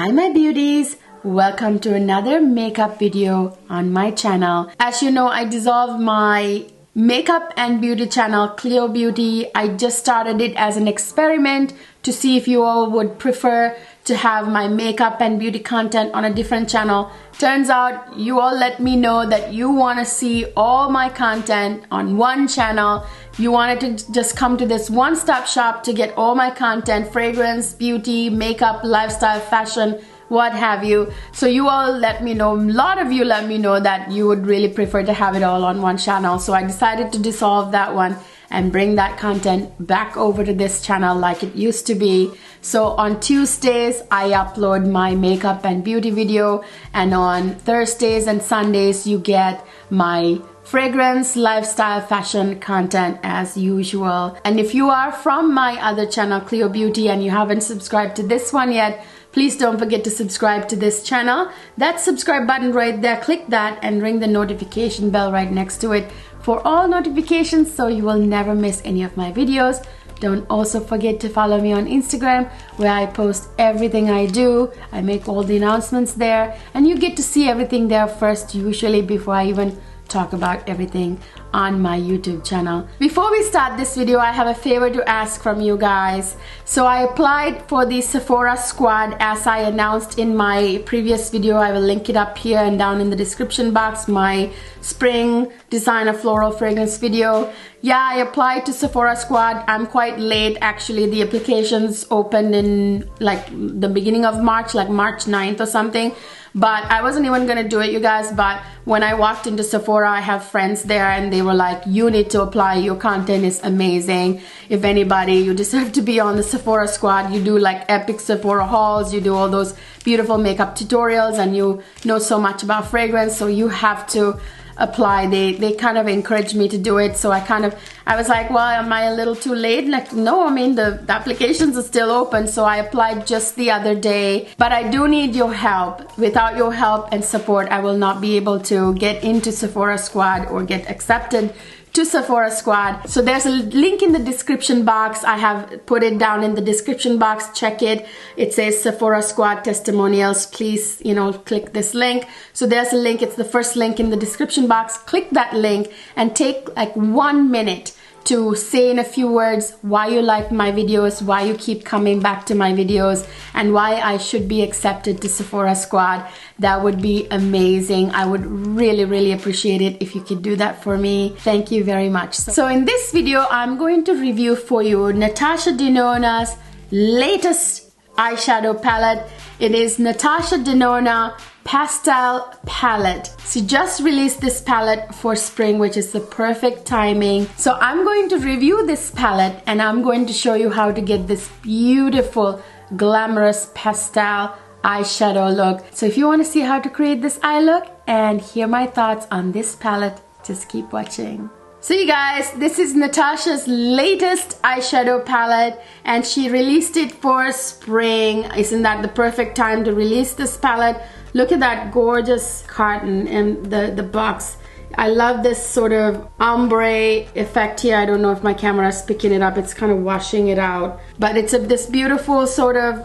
Hi my beauties, welcome to another makeup video on my channel. As you know, I dissolved my makeup and beauty channel, Cleo Beauty. I just started it as an experiment to see if you all would prefer to have my makeup and beauty content on a different channel. Turns out you all let me know that you want to see all my content on one channel. You wanted to just come to this one-stop shop to get all my content, fragrance, beauty, makeup, lifestyle, fashion, what have you. So you all let me know, a lot of you let me know that you would really prefer to have it all on one channel. So I decided to dissolve that one and bring that content back over to this channel like it used to be. So on Tuesdays, I upload my makeup and beauty video, and on Thursdays and Sundays, you get my fragrance, lifestyle, fashion content as usual. And if you are from my other channel, Cleo Beauty, and you haven't subscribed to this one yet, please don't forget to subscribe to this channel. That subscribe button right there, click that and ring the notification bell right next to it for all notifications so you will never miss any of my videos. Don't also forget to follow me on Instagram, where I post everything I do. I make all the announcements there, and you get to see everything there first, usually before I even talk about everything on my YouTube channel. Before we start this video, I have a favor to ask from you guys. So I applied for the Sephora Squad as I announced in my previous video. I will link it up here and down in the description box, my spring designer floral fragrance video. Yeah, I applied to Sephora Squad. I'm quite late actually. The applications opened in like the beginning of March, like March 9th or something. But I wasn't even gonna do it, you guys. But when I walked into Sephora, I have friends there and they were like, you need to apply, your content is amazing. If anybody, you deserve to be on the Sephora Squad. You do like epic Sephora hauls, you do all those beautiful makeup tutorials, and you know so much about fragrance, so you have to apply. They kind of encouraged me to do it, so I was like, well, am I a little too late? Like, no, I mean the applications are still open. So I applied just the other day, but I do need your help. Without your help and support, I will not be able to get into Sephora Squad or get accepted to Sephora Squad. So there's a link in the description box. I have put it down in the description box. Check it. It says Sephora Squad testimonials. Please, click this link. So there's a link. It's the first link in the description box. Click that link and take like 1 minute to say in a few words why you like my videos, why you keep coming back to my videos, and why I should be accepted to Sephora Squad. That would be amazing. I would really, really appreciate it if you could do that for me. Thank you very much. So in this video, I'm going to review for you Natasha Denona's latest eyeshadow palette. It is Natasha Denona Pastel palette. She just released this palette for spring, which is the perfect timing. So I'm going to review this palette and I'm going to show you how to get this beautiful, glamorous pastel eyeshadow look. So if you want to see how to create this eye look and hear my thoughts on this palette, just keep watching. So you guys, this is Natasha's latest eyeshadow palette and she released it for spring. Isn't that the perfect time to release this palette? Look at that gorgeous carton and the box. I love this sort of ombre effect here. I don't know if my camera is picking it up. It's kind of washing it out. But it's this beautiful sort of,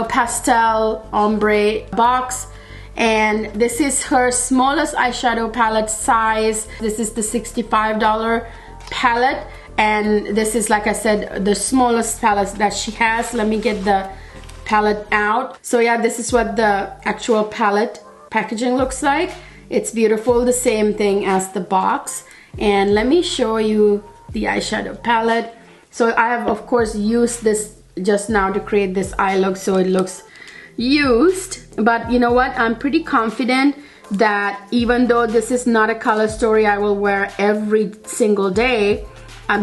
pastel ombre box. And this is her smallest eyeshadow palette size. This is the $65 palette. And this is, like I said, the smallest palette that she has. Let me get the palette out. So yeah, this is what the actual palette packaging looks like. It's beautiful, the same thing as the box. And let me show you the eyeshadow palette. So I have, of course, used this just now to create this eye look, so it looks used. But you know what, I'm pretty confident that even though this is not a color story I will wear every single day,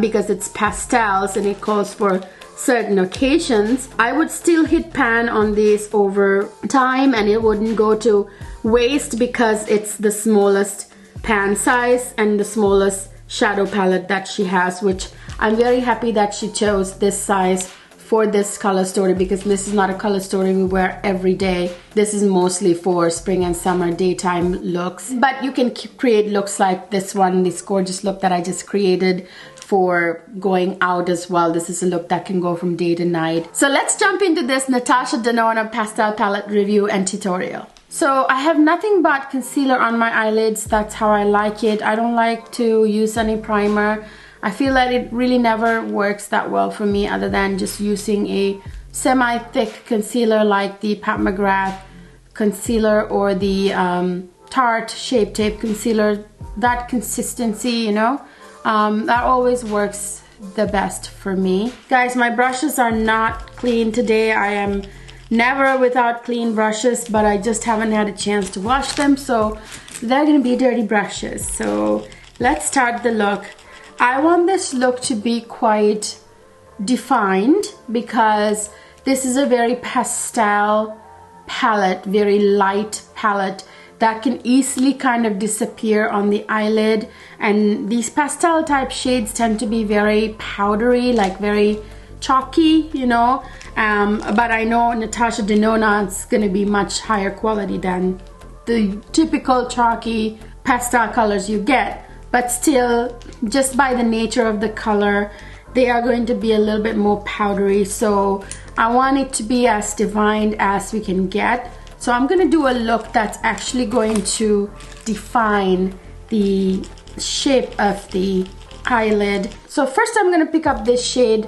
because it's pastels and it calls for certain occasions, I would still hit pan on these over time and it wouldn't go to waste, because it's the smallest pan size and the smallest shadow palette that she has, which I'm very happy that she chose this size for this color story, because this is not a color story we wear every day. This is mostly for spring and summer daytime looks, but you can create looks like this one, this gorgeous look that I just created for going out as well. This is a look that can go from day to night. So let's jump into this Natasha Denona Pastel palette review and tutorial. So I have nothing but concealer on my eyelids. That's how I like it. I don't like to use any primer. I feel that it really never works that well for me, other than just using a semi-thick concealer like the Pat McGrath concealer or the Tarte Shape Tape concealer. That consistency, you know, that always works the best for me. Guys, my brushes are not clean today. I am never without clean brushes, but I just haven't had a chance to wash them, so they're gonna be dirty brushes. So let's start the look. I want this look to be quite defined because this is a very pastel palette, very light palette that can easily kind of disappear on the eyelid, and these pastel type shades tend to be very powdery, like very chalky, you know, but I know Natasha Denona is going to be much higher quality than the typical chalky pastel colors you get, but still, just by the nature of the color, they are going to be a little bit more powdery. So I want it to be as defined as we can get. So I'm going to do a look that's actually going to define the shape of the eyelid. So first I'm going to pick up this shade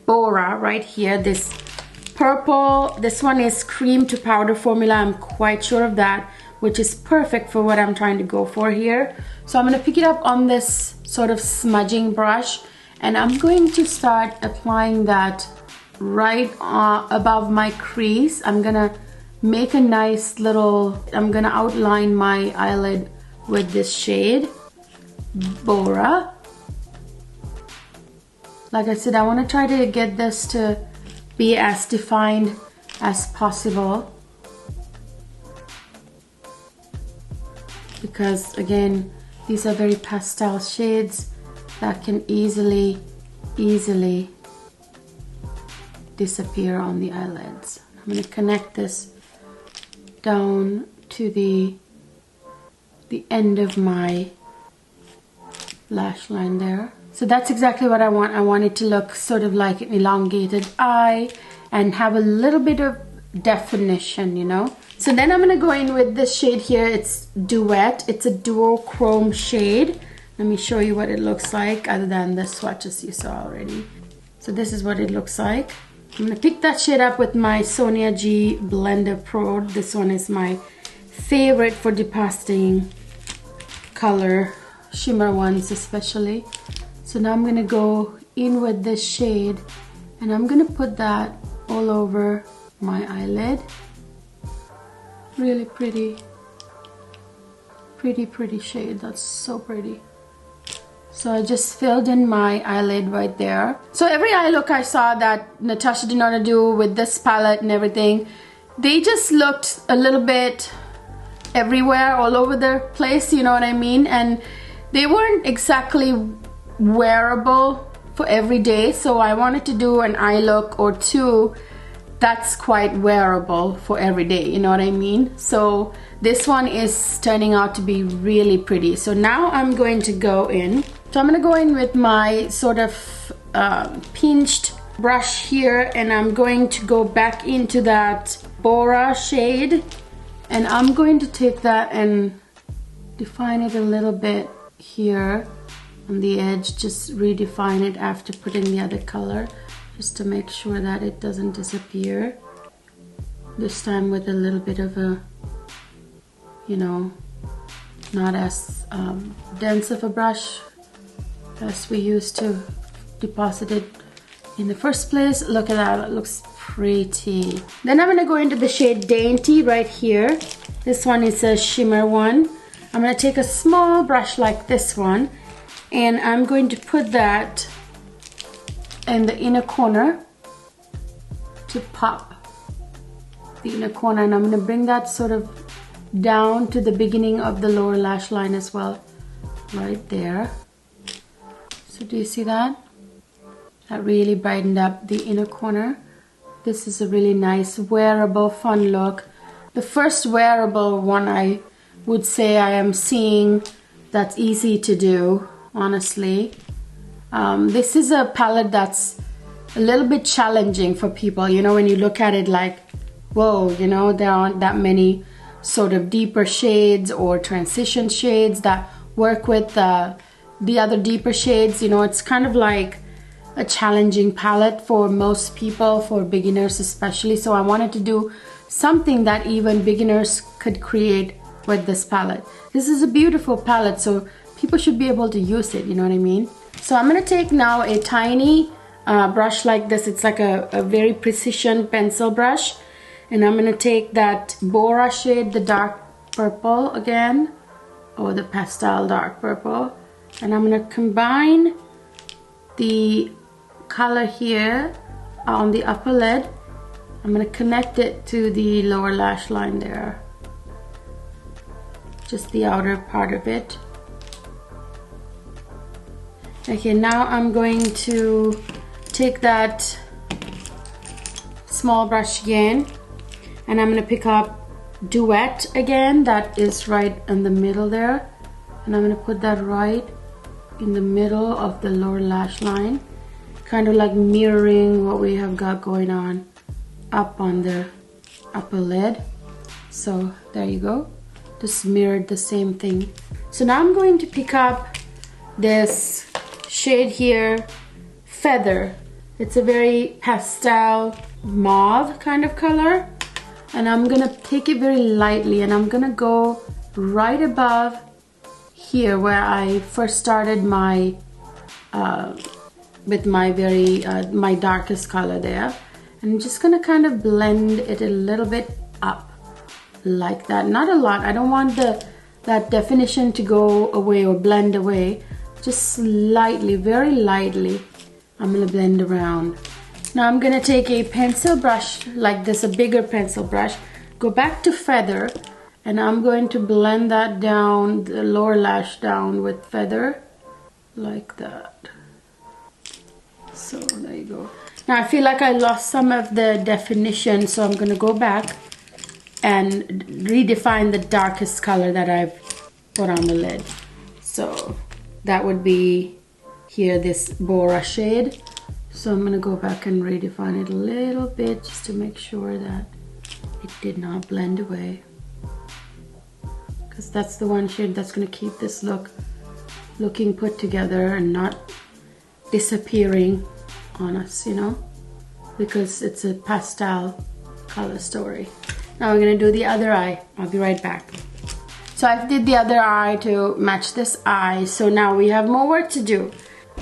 Bora right here, this purple. This one is cream to powder formula, I'm quite sure of that, which is perfect for what I'm trying to go for here. So I'm going to pick it up on this sort of smudging brush, and I'm going to start applying that right above my crease. I'm going to make a nice little, I'm going to outline my eyelid with this shade Bora. Like I said, I want to try to get this to be as defined as possible, because again, these are very pastel shades that can easily disappear on the eyelids. I'm going to connect this down to the end of my lash line there. So that's exactly what I want. I want it to look sort of like an elongated eye and have a little bit of definition, you know. So then I'm going to go in with this shade here. It's Duet. It's a duochrome shade. Let me show you what it looks like, other than the swatches you saw already. So this is what it looks like. I'm going to pick that shade up with my Sonia G Blender Pro. This one is my favorite for depositing color, shimmer ones especially. So now I'm going to go in with this shade, and I'm going to put that all over my eyelid. Really pretty shade. That's so pretty. So I just filled in my eyelid right there. So every eye look I saw that Natasha Denona do with this palette and everything, they just looked a little bit everywhere, all over the place, you know what I mean? And they weren't exactly wearable for every day. So I wanted to do an eye look or two that's quite wearable for every day, you know what I mean? So this one is turning out to be really pretty. So now I'm going to go in. So I'm going to go in with my sort of pinched brush here, and I'm going to go back into that Bora shade, and I'm going to take that and define it a little bit here on the edge, just redefine it after putting the other color, just to make sure that it doesn't disappear. This time with a little bit of a, you know, not as dense of a brush as we used to deposit it in the first place. Look at that, it looks pretty. Then I'm gonna go into the shade Dainty right here. This one is a shimmer one. I'm gonna take a small brush like this one, and I'm going to put that in the inner corner to pop the inner corner, and I'm going to bring that sort of down to the beginning of the lower lash line as well, right there. So do you see that? That really brightened up the inner corner. This is a really nice wearable fun look. The first wearable one I would say I am seeing that's easy to do, honestly. This is a palette that's a little bit challenging for people. You know, when you look at it like, whoa, you know, there aren't that many sort of deeper shades or transition shades that work with the other deeper shades. You know, it's kind of like a challenging palette for most people, for beginners especially. So I wanted to do something that even beginners could create with this palette. This is a beautiful palette, so people should be able to use it, you know what I mean? So I'm gonna take now a tiny brush like this. It's like a very precision pencil brush, and I'm gonna take that Bora shade, the dark purple again, or the pastel dark purple, and I'm gonna combine the color here on the upper lid. I'm gonna connect it to the lower lash line there, just the outer part of it. Okay, now I'm going to take that small brush again, and I'm gonna pick up Duet again, that is right in the middle there, and I'm gonna put that right in the middle of the lower lash line, kind of like mirroring what we have got going on up on the upper lid. So there you go, just mirrored the same thing. So now I'm going to pick up this shade here, Feather. It's a very pastel mauve kind of color, and I'm gonna take it very lightly, and I'm gonna go right above here where I first started my with my very my darkest color there, and I'm just gonna kind of blend it a little bit up like that, not a lot. I don't want that definition to go away or blend away, just slightly, very lightly. I'm gonna blend around. Now I'm gonna take a pencil brush like this, a bigger pencil brush, go back to Feather, and I'm going to blend that down, the lower lash down with Feather, like that. So there you go. Now I feel like I lost some of the definition, so I'm gonna go back and redefine the darkest color that I've put on the lid. So that would be here, this Bora shade. So I'm gonna go back and redefine it a little bit just to make sure that it did not blend away, because that's the one shade that's gonna keep this look looking put together and not disappearing on us, you know, because it's a pastel color story. Now we're gonna do the other eye. I'll be right back. So I did the other eye to match this eye, so now we have more work to do.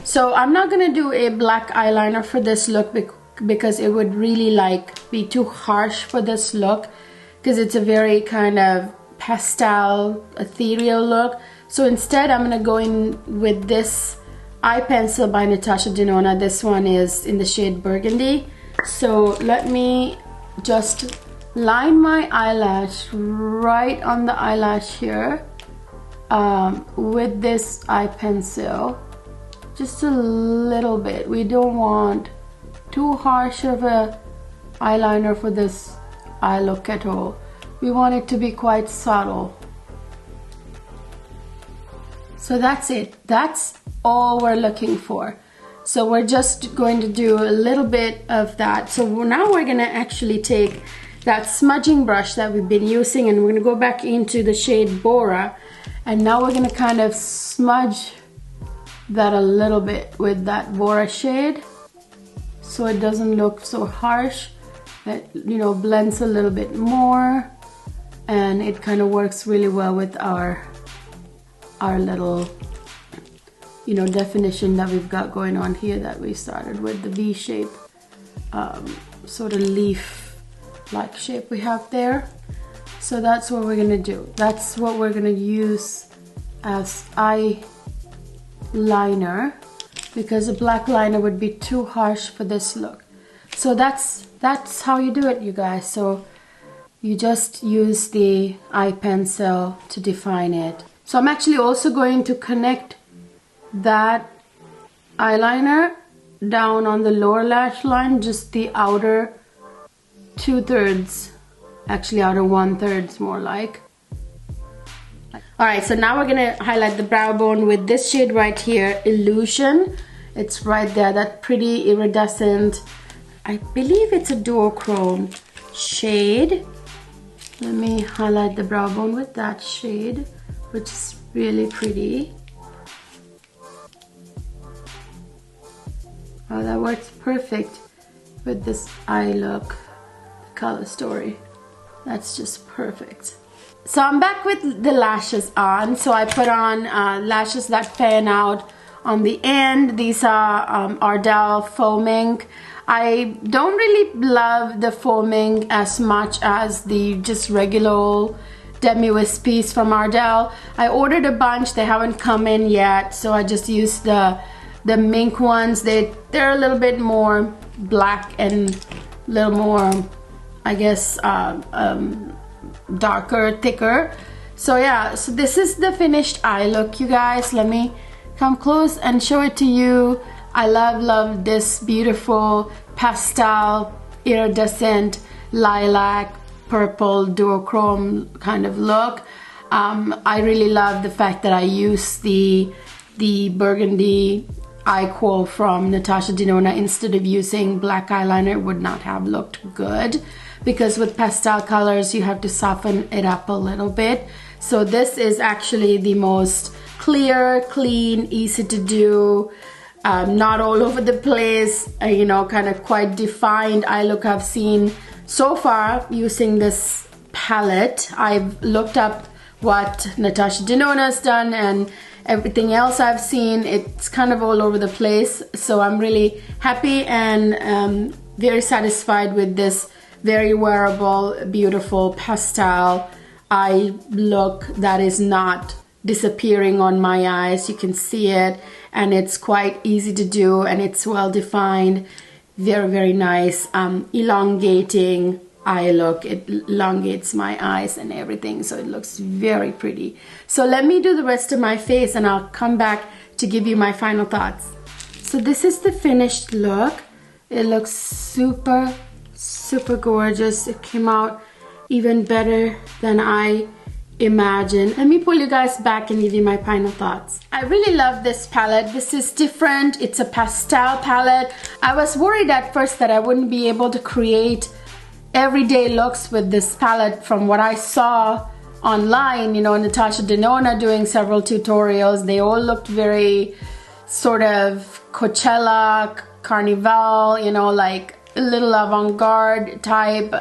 So I'm not gonna do a black eyeliner for this look because it would really like be too harsh for this look, because it's a very kind of pastel ethereal look. So instead I'm gonna go in with this eye pencil by Natasha Denona. This one is in the shade Burgundy. So let me just line my eyelash right on the eyelash here with this eye pencil, just a little bit. We don't want too harsh of a eyeliner for this eye look at all. We want it to be quite subtle. So that's it. That's all we're looking for. So we're just going to do a little bit of that. So now we're gonna actually take that smudging brush that we've been using, and we're gonna go back into the shade Bora, and now we're gonna kind of smudge that a little bit with that Bora shade, so it doesn't look so harsh. That, you know, blends a little bit more, and it kind of works really well with our little, you know, definition that we've got going on here, that we started with the V shape, sort of leaf like shape we have there. So that's what we're gonna do. That's what we're gonna use as eyeliner, because a black liner would be too harsh for this look. So that's how you do it, you guys. So you just use the eye pencil to define it. So I'm actually also going to connect that eyeliner down on the lower lash line, just the outer 2/3, actually outer 1/3 more like. Alright, so now we're gonna highlight the brow bone with this shade right here, Illusion. It's right there, that pretty iridescent, I believe it's a duochrome shade. Let me highlight the brow bone with that shade, which is really pretty. Oh, that works perfect with this eye look, the color story. That's just perfect. So I'm back with the lashes on. So I put on lashes that fan out on the end. These are Ardell foaming. I don't really love the foaming as much as the just regular demi-wisped piece from Ardell. I ordered a bunch, they haven't come in yet, so I just used the mink ones. They're a little bit more black and a little more, I guess, darker, thicker. So yeah, so this is the finished eye look, you guys. Let me come close and show it to you. I love this beautiful pastel iridescent lilac purple duochrome kind of look. I really love the fact that I used the burgundy eye kohl from Natasha Denona instead of using black eyeliner. It would not have looked good, because with pastel colors you have to soften it up a little bit. So this is actually the most clear, clean, easy to do, not all over the place, you know, kind of quite defined eye look I've seen so far using this palette. I've looked up what Natasha Denona has done, and everything else I've seen, it's kind of all over the place. So I'm really happy and very satisfied with this very wearable, beautiful pastel eye look that is not disappearing on my eyes. You can see it, and it's quite easy to do, and it's well defined. Very nice, elongating eye look. It elongates my eyes and everything, so it looks very pretty. So let me do the rest of my face and I'll come back to give you my final thoughts. So this is the finished look. It looks super gorgeous. It came out even better than I imagined. Let me pull you guys back and give you my final thoughts. I really love this palette. This is different. It's a pastel palette. I was worried at first that I wouldn't be able to create everyday looks with this palette from what I saw online. You know, Natasha Denona doing several tutorials. They all looked very sort of Coachella, Carnival, you know, like a little avant-garde type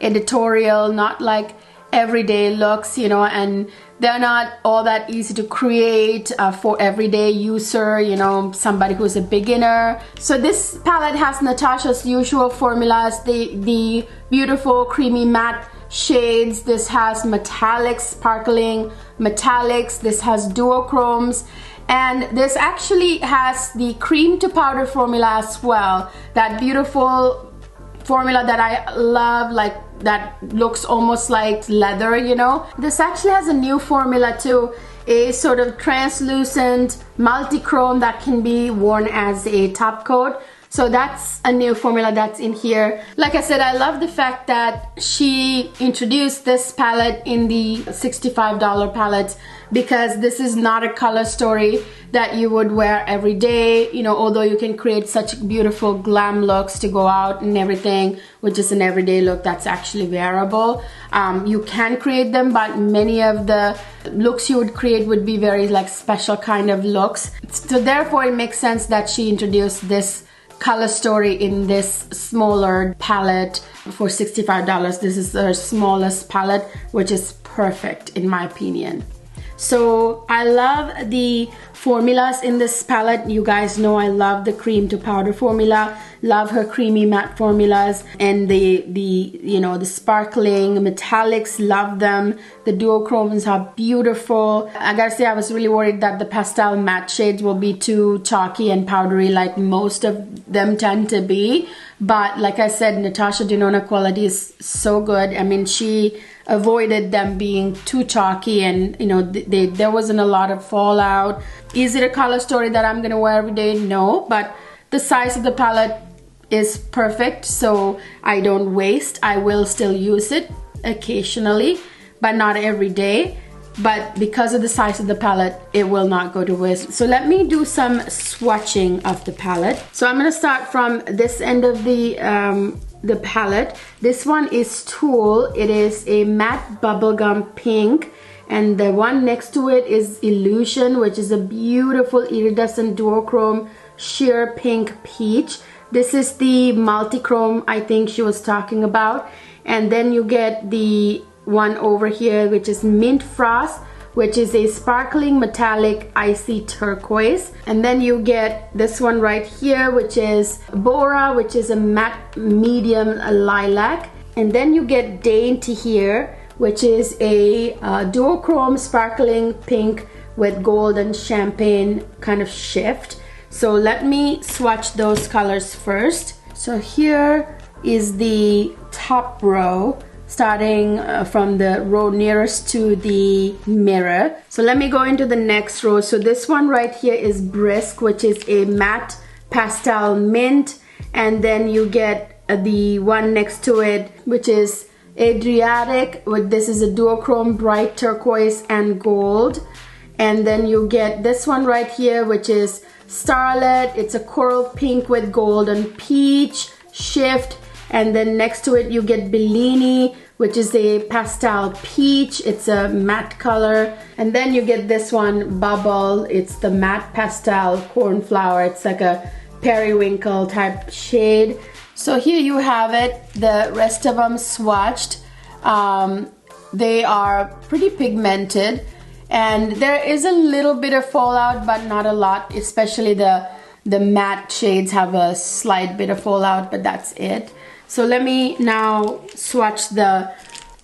editorial, not like everyday looks, you know, and they're not all that easy to create for everyday user, you know, somebody who's a beginner. So this palette has Natasha's usual formulas, the beautiful creamy matte shades. This has metallics, sparkling metallics. This has duochromes. And this actually has the cream to powder formula as well. That beautiful formula that I love, like that looks almost like leather, you know. This actually has a new formula too, a sort of translucent multi-chrome that can be worn as a top coat. So that's a new formula that's in here. Like I said, I love the fact that she introduced this palette in the $65 palette, because this is not a color story that you would wear every day, you know, although you can create such beautiful glam looks to go out and everything, which is an everyday look that's actually wearable. You can create them, but many of the looks you would create would be very like special kind of looks. So therefore it makes sense that she introduced this color story in this smaller palette for $65. This is her smallest palette, which is perfect in my opinion. So I love the formulas in this palette. You guys know I love the cream to powder formula, love her creamy matte formulas, and the you know, the sparkling metallics, love them. The duochromes are beautiful. I gotta say, I was really worried that the pastel matte shades will be too chalky and powdery like most of them tend to be, but like I said, Natasha Denona quality is so good. I mean, she avoided them being too chalky, and you know, there wasn't a lot of fallout. Is it a color story that I'm gonna wear every day? No, but the size of the palette is perfect, so I don't waste. I will still use it occasionally, but not every day. But because of the size of the palette, it will not go to waste. So let me do some swatching of the palette. So I'm gonna start from this end of the palette. This one is Tulle. It is a matte bubblegum pink. And the one next to it is Illusion, which is a beautiful iridescent duochrome sheer pink peach. This is the multi-chrome I think she was talking about. And then you get the one over here, which is Mint Frost, which is a sparkling metallic icy turquoise. And then you get this one right here, which is Bora, which is a matte medium lilac. And then you get Dainty here, which is a duochrome sparkling pink with gold and champagne kind of shift. So let me swatch those colors first. So here is the top row, starting from the row nearest to the mirror. So let me go into the next row. So this one right here is Brisk, which is a matte pastel mint. And then you get the one next to it, which is Adriatic. This is a duochrome bright turquoise and gold. And then you get this one right here, which is Starlet. It's a coral pink with gold and peach shift. And then next to it you get Bellini, which is a pastel peach. It's a matte color. And then you get this one, Bubble. It's the matte pastel cornflower. It's like a periwinkle type shade. So here you have it, the rest of them swatched. They are pretty pigmented, and there is a little bit of fallout, but not a lot. Especially the matte shades have a slight bit of fallout, but that's it. So let me now swatch the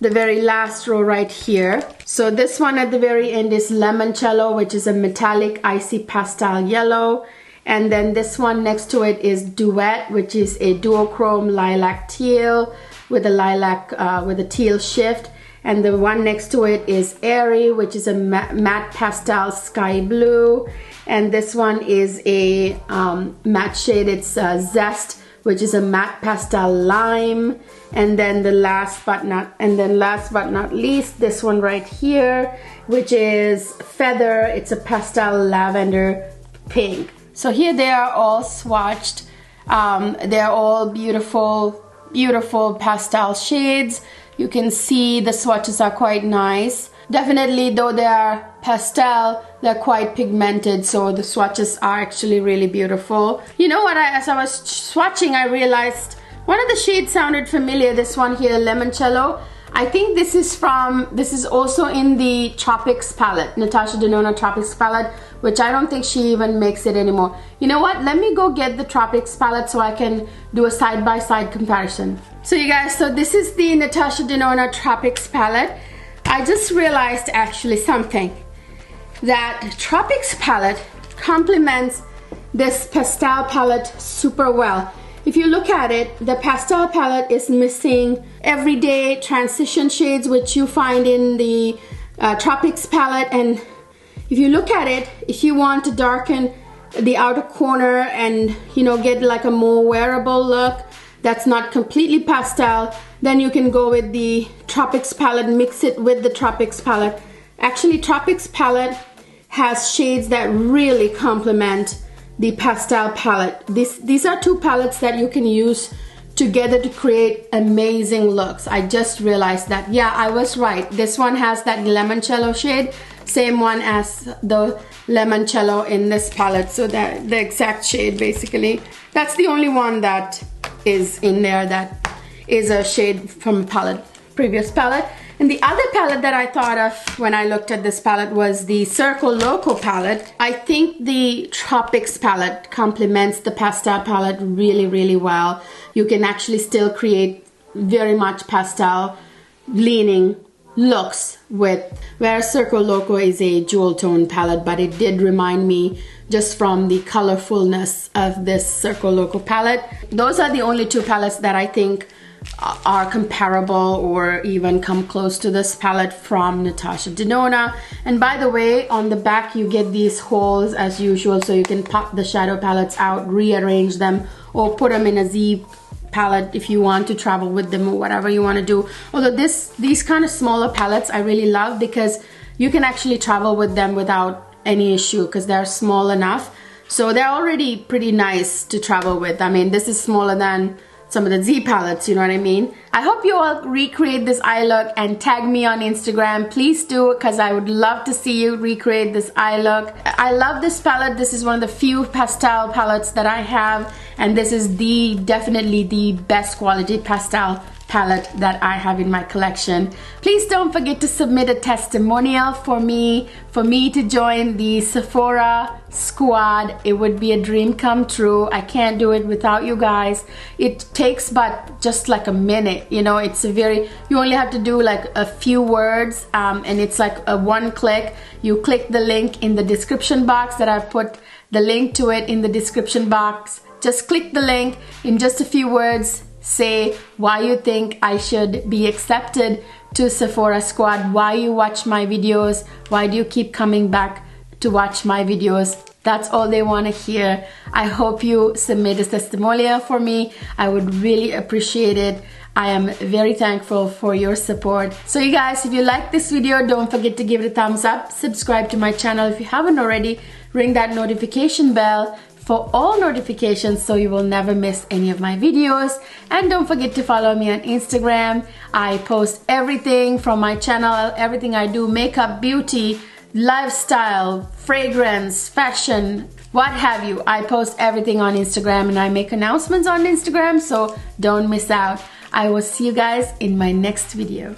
very last row right here. So this one at the very end is Limoncello, which is a metallic icy pastel yellow. And then this one next to it is Duet, which is a duochrome lilac teal with a lilac with a teal shift. And the one next to it is Airy, which is a matte pastel sky blue. And this one is a matte shade. It's Zest, which is a matte pastel lime. And then last but not least, this one right here, which is Feather. It's a pastel lavender pink. So here they are all swatched. They're all beautiful, beautiful pastel shades. You can see the swatches are quite nice. Definitely, though they are pastel, they're quite pigmented, so the swatches are actually really beautiful. You know what, as I was swatching, I realized one of the shades sounded familiar. This one here, Limoncello. I think this is also in the Tropics palette, Natasha Denona Tropics palette, which I don't think she even makes it anymore. You know what? Let me go get the Tropics palette so I can do a side-by-side comparison. So you guys, so this is the Natasha Denona Tropics palette. I just realized actually something, that Tropics palette complements this pastel palette super well. If you look at it, the pastel palette is missing everyday transition shades, which you find in the Tropics palette. And if you look at it, if you want to darken the outer corner and, you know, get like a more wearable look that's not completely pastel, then you can go with the Tropics palette, mix it with the Tropics palette. Actually, Tropics palette has shades that really complement the pastel palette. These are two palettes that you can use together to create amazing looks. I just realized that. Yeah, I was right. This one has that Limoncello shade, same one as the Limoncello in this palette. So that the exact shade basically. That's the only one that is in there that is a shade from a palette, previous palette. And the other palette that I thought of when I looked at this palette was the Circo Loco palette. I think the Tropics palette complements the pastel palette really, really well. You can actually still create very much pastel leaning looks with, whereas Circo Loco is a jewel tone palette, but it did remind me just from the colorfulness of this Circo Loco palette. Those are the only two palettes that I think are comparable or even come close to this palette from Natasha Denona. And by the way, on the back you get these holes as usual, so you can pop the shadow palettes out, rearrange them, or put them in a Z palette if you want to travel with them or whatever you want to do. Although these kind of smaller palettes I really love because you can actually travel with them without any issue because they're small enough. So they're already pretty nice to travel with. I mean, this is smaller than some of the Z palettes, you know what I mean? I hope you all recreate this eye look and tag me on Instagram. Please do, because I would love to see you recreate this eye look. I love this palette. This is one of the few pastel palettes that I have, and this is definitely the best quality pastel palette that I have in my collection. Please don't forget to submit a testimonial for me to join the Sephora Squad. It would be a dream come true. I can't do it without you guys. It takes but just like a minute, you know. It's you only have to do like a few words, and it's like a one click. You click the link in the description box that I've put the link to it in the description box. Just click the link, in just a few words say why you think I should be accepted to Sephora Squad, why you watch my videos, why do you keep coming back to watch my videos. That's all they want to hear. I hope you submit a testimonial for me. I would really appreciate it. I am very thankful for your support. So you guys, if you like this video, don't forget to give it a thumbs up, subscribe to my channel if you haven't already, ring that notification bell for all notifications so you will never miss any of my videos. And don't forget to follow me on Instagram. I post everything from my channel, everything I do, makeup, beauty, lifestyle, fragrance, fashion, what have you. I post everything on Instagram and I make announcements on Instagram, so don't miss out. I will see you guys in my next video.